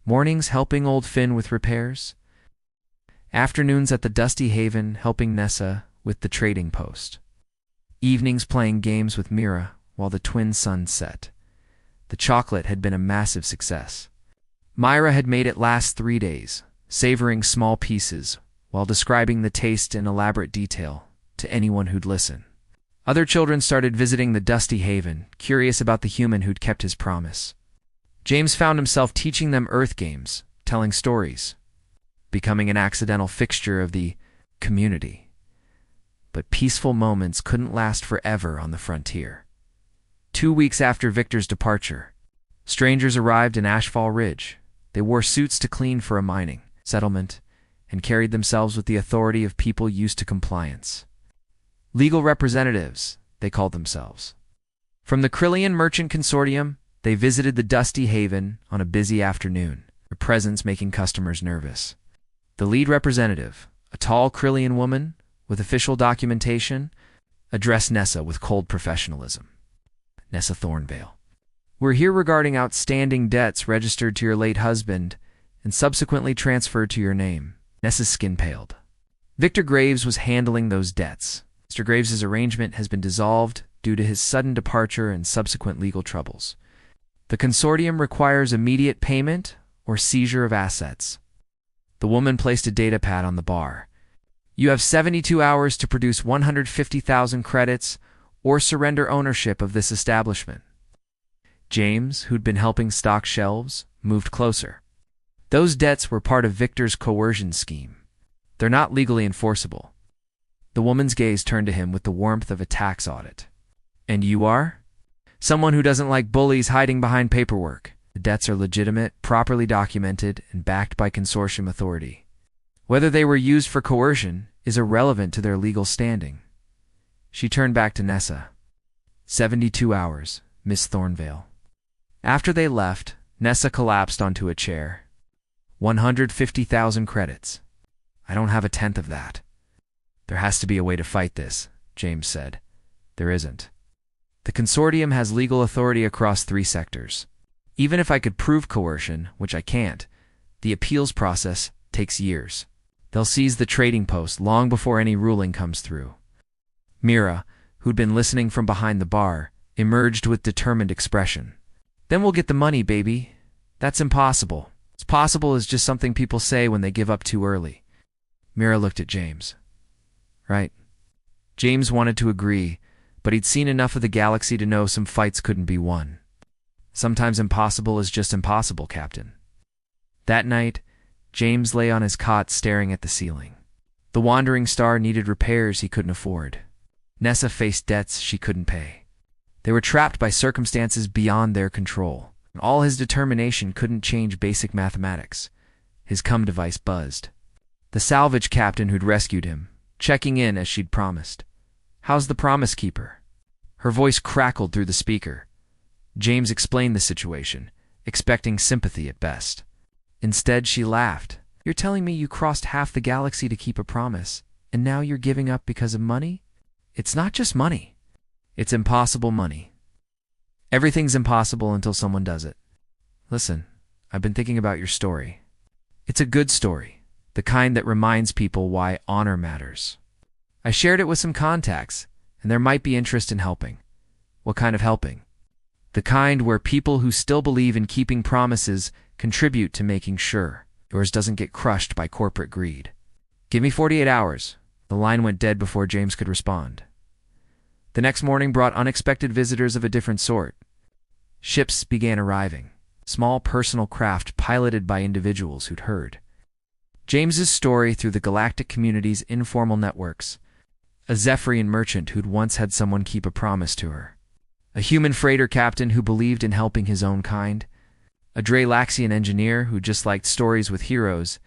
Mornings helping old Finn with repairs. Afternoons at the Dusty Haven helping Nessa with the trading post. Evenings playing games with Mira while the twin suns set. The chocolate had been a massive success. Myra had made it last 3 days, savoring small pieces while describing the taste in elaborate detail to anyone who'd listen. Other children started visiting the Dusty Haven, curious about the human who'd kept his promise. James found himself teaching them Earth games, telling stories, becoming an accidental fixture of the community. But peaceful moments couldn't last forever on the frontier. 2 weeks after Victor's departure, strangers arrived in Ashfall Ridge. They wore suits to clean for a mining settlement, and carried themselves with the authority of people used to compliance. Legal representatives, they called themselves. From the Krillian Merchant Consortium, they visited the dusty haven on a busy afternoon, their presence making customers nervous. The lead representative, a tall Krillian woman with official documentation, addressed Nessa with cold professionalism. Nessa Thornvale. We're here regarding outstanding debts registered to your late husband and subsequently transferred to your name. Nessa's skin paled. Victor Graves was handling those debts. Mr. Graves's arrangement has been dissolved due to his sudden departure and subsequent legal troubles. The consortium requires immediate payment or seizure of assets. The woman placed a data pad on the bar. You have 72 hours to produce 150,000 credits or surrender ownership of this establishment. James, who'd been helping stock shelves, moved closer. Those debts were part of Victor's coercion scheme. They're not legally enforceable. The woman's gaze turned to him with the warmth of a tax audit. And you are? Someone who doesn't like bullies hiding behind paperwork. The debts are legitimate, properly documented, and backed by consortium authority. Whether they were used for coercion is irrelevant to their legal standing. She turned back to Nessa. 72 hours, Miss Thornvale. After they left, Nessa collapsed onto a chair. 150,000 credits. I don't have a tenth of that. There has to be a way to fight this, James said. There isn't. The consortium has legal authority across 3 sectors. Even if I could prove coercion, which I can't, the appeals process takes years. They'll seize the trading post long before any ruling comes through. Mira, who'd been listening from behind the bar, emerged with determined expression. Then we'll get the money, baby. That's impossible. It's possible is just something people say when they give up too early. Mira looked at James. Right. James wanted to agree, but he'd seen enough of the galaxy to know some fights couldn't be won. Sometimes impossible is just impossible, Captain. That night, James lay on his cot staring at the ceiling. The wandering star needed repairs he couldn't afford. Nessa faced debts she couldn't pay. They were trapped by circumstances beyond their control. All his determination couldn't change basic mathematics. His cum device buzzed. The salvage captain who'd rescued him, checking in as she'd promised. How's the promise keeper? Her voice crackled through the speaker. James explained the situation, expecting sympathy at best. Instead, she laughed. You're telling me you crossed half the galaxy to keep a promise, and now you're giving up because of money? It's not just money. It's impossible money. Everything's impossible until someone does it. Listen, I've been thinking about your story. It's a good story, the kind that reminds people why honor matters. I shared it with some contacts, and there might be interest in helping. What kind of helping? The kind where people who still believe in keeping promises contribute to making sure yours doesn't get crushed by corporate greed. Give me 48 hours. The line went dead before James could respond. The next morning brought unexpected visitors of a different sort. Ships began arriving, small personal craft piloted by individuals who'd heard James's story through the galactic community's informal networks. A Zephyrian merchant who'd once had someone keep a promise to her. A human freighter captain who believed in helping his own kind. A Dralaxian engineer who just liked stories with heroes.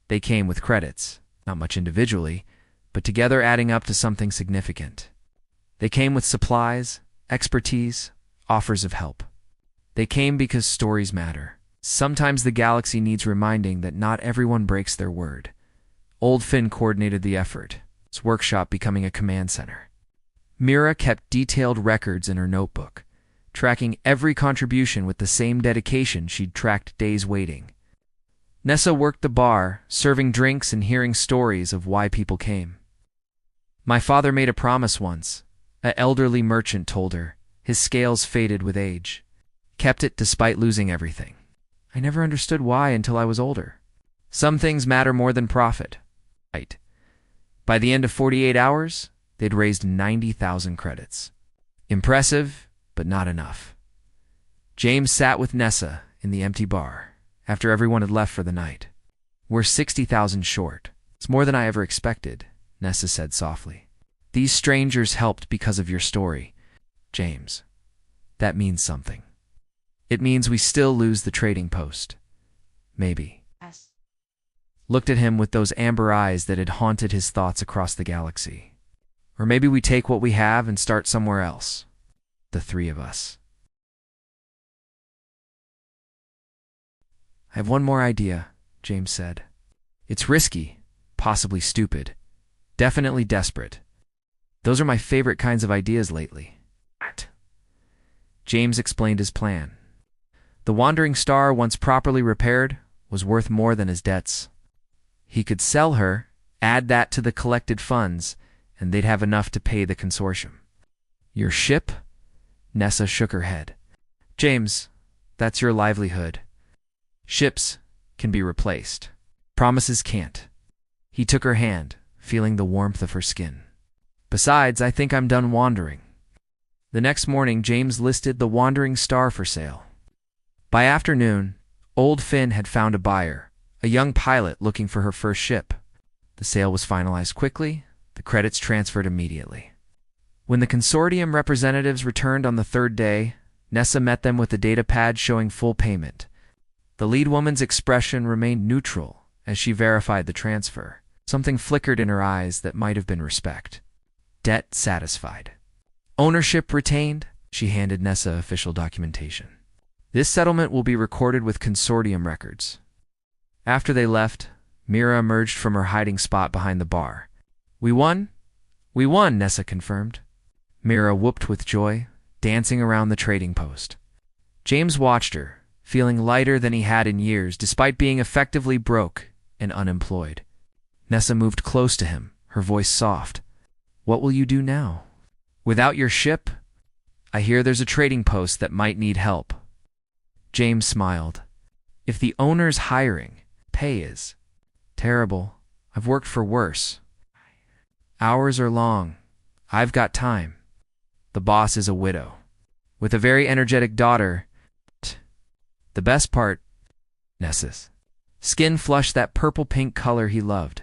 They came with credits, not much individually, but together adding up to something significant. They came with supplies, expertise, offers of help. They came because stories matter. Sometimes the galaxy needs reminding that not everyone breaks their word. Old Finn coordinated the effort, his workshop becoming a command center. Mira kept detailed records in her notebook, tracking every contribution with the same dedication she'd tracked days waiting. Nessa worked the bar, serving drinks and hearing stories of why people came. My father made a promise once, an elderly merchant told her. His scales faded with age. Kept it despite losing everything. I never understood why until I was older. Some things matter more than profit. Right. By the end of 48 hours, they'd raised 90,000 credits. Impressive, but not enough. James sat with Nessa in the empty bar after everyone had left for the night. We're 60,000 short. It's more than I ever expected, Nessa said softly. These strangers helped because of your story, James. That means something. It means we still lose the trading post. Maybe. Yes. looked at him with those amber eyes that had haunted his thoughts across the galaxy. Or maybe we take what we have and start somewhere else. The three of us. I have one more idea, James said. It's risky, possibly stupid, definitely desperate. Those are my favorite kinds of ideas lately. James explained his plan. The wandering star, once properly repaired, was worth more than his debts. He could sell her, add that to the collected funds, and they'd have enough to pay the consortium. Your ship? Nessa shook her head. James, that's your livelihood. Ships can be replaced. Promises can't. He took her hand, feeling the warmth of her skin. Besides, I think I'm done wandering. The next morning, James listed the wandering star for sale. By afternoon, old Finn had found a buyer, a young pilot looking for her first ship. The sale was finalized quickly, the credits transferred immediately. When the consortium representatives returned on the third day, Nessa met them with a data pad showing full payment. The lead woman's expression remained neutral as she verified the transfer. Something flickered in her eyes that might have been respect. Debt satisfied. Ownership retained, she handed Nessa official documentation. This settlement will be recorded with consortium records. After they left, Mira emerged from her hiding spot behind the bar. We won? We won, Nessa confirmed. Mira whooped with joy, dancing around the trading post. James watched her, feeling lighter than he had in years despite being effectively broke and unemployed. Nessa moved close to him, her voice soft. What will you do now? Without your ship? I hear there's a trading post that might need help. James smiled. If the owner's hiring, pay is. Terrible. I've worked for worse. Hours are long. I've got time. The boss is a widow, with a very energetic daughter. The best part, Nessa's skin flushed that purple-pink color he loved.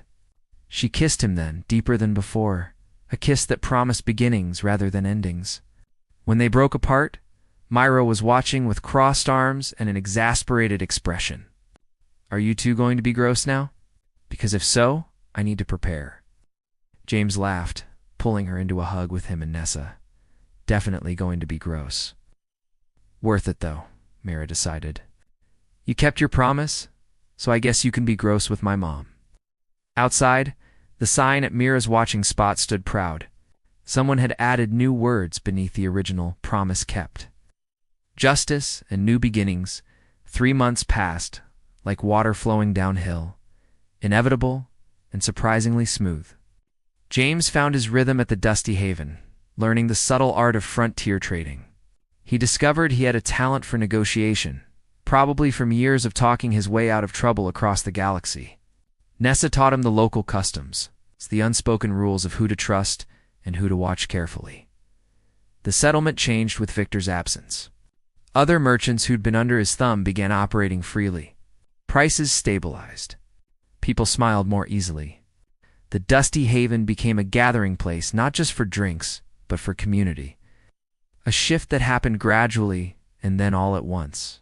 She kissed him then, deeper than before, a kiss that promised beginnings rather than endings. When they broke apart, Myra was watching with crossed arms and an exasperated expression. Are you two going to be gross now? Because if so, I need to prepare. James laughed, pulling her into a hug with him and Nessa. Definitely going to be gross. Worth it, though, Mira decided. You kept your promise, so I guess you can be gross with my mom. Outside, the sign at Mira's watching spot stood proud. Someone had added new words beneath the original promise kept. Justice and new beginnings, 3 months passed, like water flowing downhill, inevitable and surprisingly smooth. James found his rhythm at the Dusty Haven, learning the subtle art of frontier trading. He discovered he had a talent for negotiation, probably from years of talking his way out of trouble across the galaxy. Nessa taught him the local customs, the unspoken rules of who to trust and who to watch carefully. The settlement changed with Victor's absence. Other merchants who'd been under his thumb began operating freely. Prices stabilized. People smiled more easily. The Dusty Haven became a gathering place not just for drinks, but for community. A shift that happened gradually and then all at once.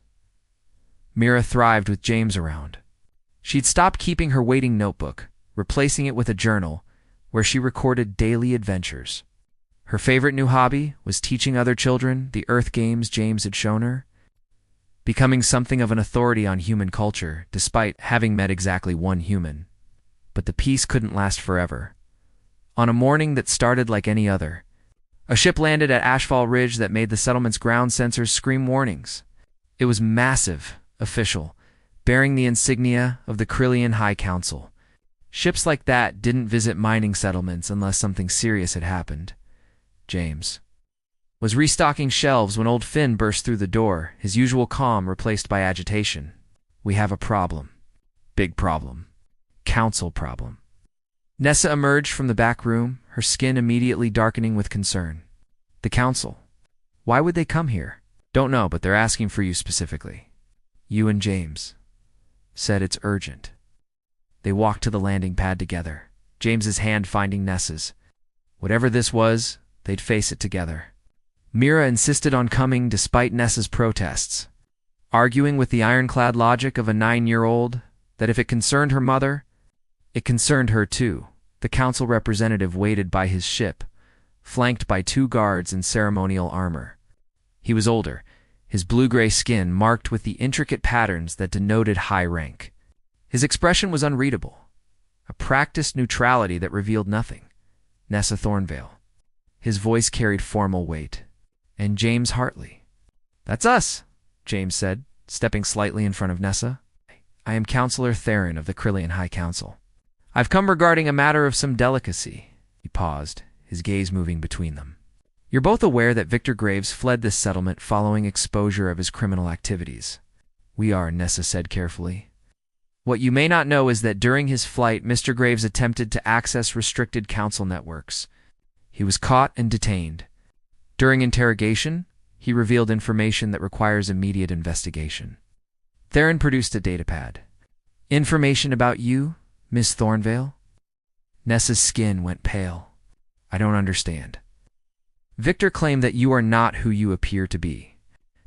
Mira thrived with James around. She'd stopped keeping her waiting notebook, replacing it with a journal where she recorded daily adventures. Her favorite new hobby was teaching other children the Earth games James had shown her, becoming something of an authority on human culture despite having met exactly one human. But the peace couldn't last forever. On a morning that started like any other, a ship landed at HFY Ridge that made the settlement's ground sensors scream warnings. It was massive, official, bearing the insignia of the Krillian High Council. Ships like that didn't visit mining settlements unless something serious had happened. James was restocking shelves when old Finn burst through the door, his usual calm replaced by agitation. We have a problem. Big problem. Council problem. Nessa emerged from the back room, her skin immediately darkening with concern. The council. Why would they come here? Don't know, but they're asking for you specifically. You and James. Said it's urgent. They walked to the landing pad together, James's hand finding Nessa's. Whatever this was, they'd face it together. Mira insisted on coming despite Nessa's protests, arguing with the ironclad logic of a 9-year-old that if it concerned her mother, It concerned her too. The council representative waited by his ship, flanked by 2 guards in ceremonial armor. He was older, his blue-gray skin marked with the intricate patterns that denoted high rank. His expression was unreadable, a practiced neutrality that revealed nothing. Nessa Thornvale. His voice carried formal weight. And James Hartley. "That's us," James said, stepping slightly in front of Nessa. "I am Counselor Theron of the Krillian High Council. I've come regarding a matter of some delicacy." He paused, his gaze moving between them. "You're both aware that Victor Graves fled this settlement following exposure of his criminal activities." "We are," Nessa said carefully. "What you may not know is that during his flight, Mr. Graves attempted to access restricted council networks. He was caught and detained. During interrogation, he revealed information that requires immediate investigation." Theron produced a datapad. "Information about you, Miss Thornvale?" Nessa's skin went pale. "I don't understand." "Victor claimed that you are not who you appear to be.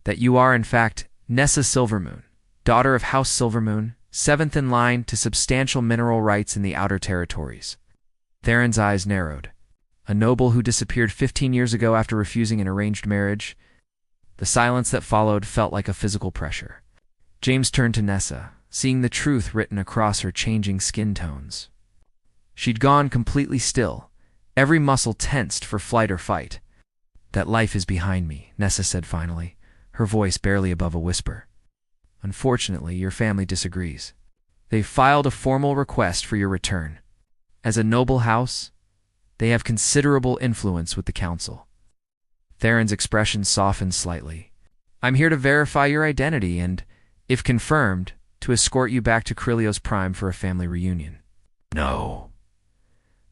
That you are, in fact, Nessa Silvermoon, daughter of House Silvermoon, 7th in line to substantial mineral rights in the Outer Territories." Theron's eyes narrowed. A noble who disappeared 15 years ago after refusing an arranged marriage? The silence that followed felt like a physical pressure. James turned to Nessa, seeing the truth written across her changing skin tones. She'd gone completely still, every muscle tensed for flight or fight. "That life is behind me," Nessa said finally, her voice barely above a whisper. "Unfortunately, your family disagrees. They've filed a formal request for your return. As a noble house, they have considerable influence with the council." Theron's expression softened slightly. "I'm here to verify your identity and, if confirmed, to escort you back to Krillios Prime for a family reunion." "No."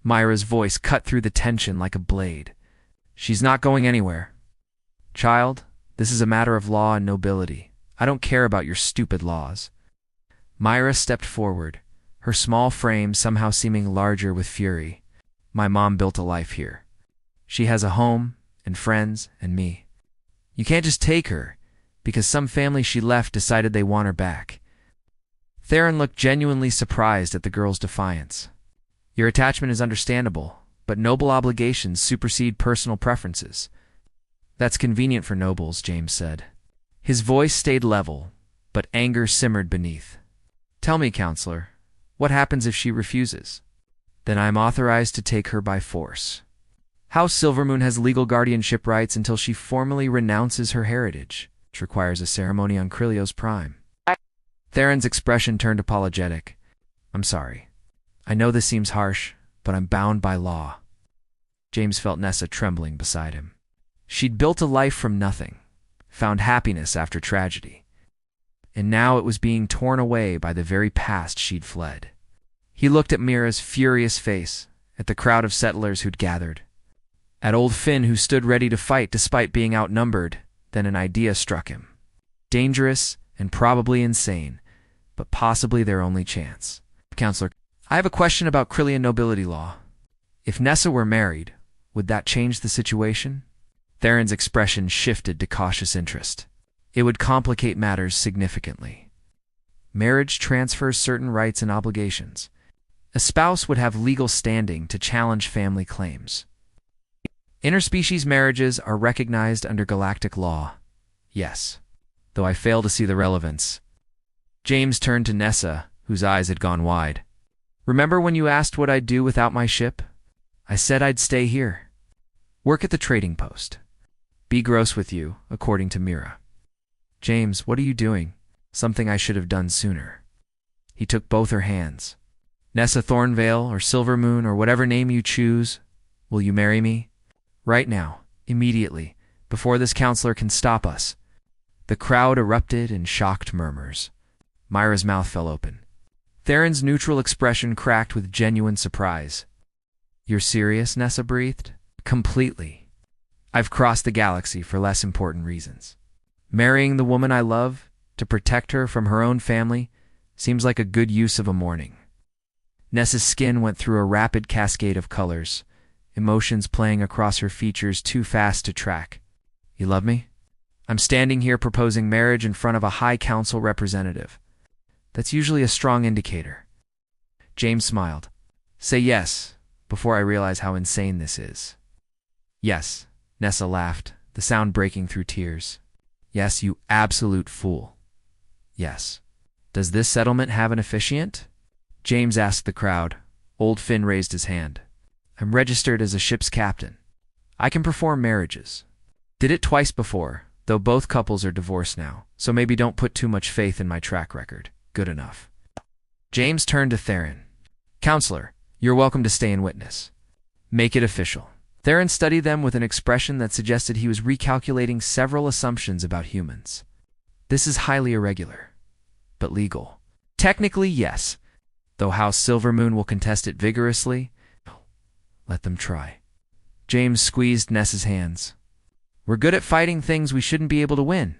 Myra's voice cut through the tension like a blade. "She's not going anywhere. Child, this is a matter of law and nobility. I don't care about your stupid laws." Myra stepped forward, her small frame somehow seeming larger with fury. "My mom built a life here. She has a home, and friends, and me. You can't just take her, because some family she left decided they want her back." Theron looked genuinely surprised at the girl's defiance. "Your attachment is understandable, but noble obligations supersede personal preferences." "That's convenient for nobles," James said. His voice stayed level, but anger simmered beneath. "Tell me, Counselor, what happens if she refuses?" "Then I am authorized to take her by force. House Silvermoon has legal guardianship rights until she formally renounces her heritage, which requires a ceremony on Krillios Prime." Theron's expression turned apologetic. "I'm sorry. I know this seems harsh, but I'm bound by law." James felt Nessa trembling beside him. She'd built a life from nothing, found happiness after tragedy, and now it was being torn away by the very past she'd fled. He looked at Mira's furious face, at the crowd of settlers who'd gathered, at old Finn who stood ready to fight despite being outnumbered. Then an idea struck him. Dangerous and probably insane, but possibly their only chance. "Counselor, I have a question about Krillian nobility law. If Nessa were married, would that change the situation?" Theron's expression shifted to cautious interest. "It would complicate matters significantly. Marriage transfers certain rights and obligations. A spouse would have legal standing to challenge family claims. Interspecies marriages are recognized under galactic law. Yes, though I fail to see the relevance." James turned to Nessa, whose eyes had gone wide. "Remember when you asked what I'd do without my ship? I said I'd stay here. Work at the trading post. Be gross with you, according to Mira." "James, what are you doing? Something I should have done sooner." He took both her hands. "Nessa Thornvale, or Silvermoon, or whatever name you choose, will you marry me? Right now, immediately, before this counselor can stop us." The crowd erupted in shocked murmurs. Myra's mouth fell open. Theron's neutral expression cracked with genuine surprise. "You're serious?" Nessa breathed. "Completely. I've crossed the galaxy for less important reasons. Marrying the woman I love, to protect her from her own family, seems like a good use of a morning." Nessa's skin went through a rapid cascade of colors, emotions playing across her features too fast to track. "You love me? I'm standing here proposing marriage in front of a high council representative. That's usually a strong indicator." James smiled. Say yes, before I realize how insane this is. Yes, Nessa laughed, the sound breaking through tears. Yes, you absolute fool. Yes. Does this settlement have an officiant? James asked the crowd. Old Finn raised his hand. I'm registered as a ship's captain. I can perform marriages. Did it twice before, though both couples are divorced now, so maybe don't put too much faith in my track record. Good enough. James turned to Theron. Counselor, you're welcome to stay and witness. Make it official. Theron studied them with an expression that suggested he was recalculating several assumptions about humans. This is highly irregular, but legal. Technically, yes, though House Silvermoon will contest it vigorously. Let them try. James squeezed Nessa's hands. We're good at fighting things we shouldn't be able to win.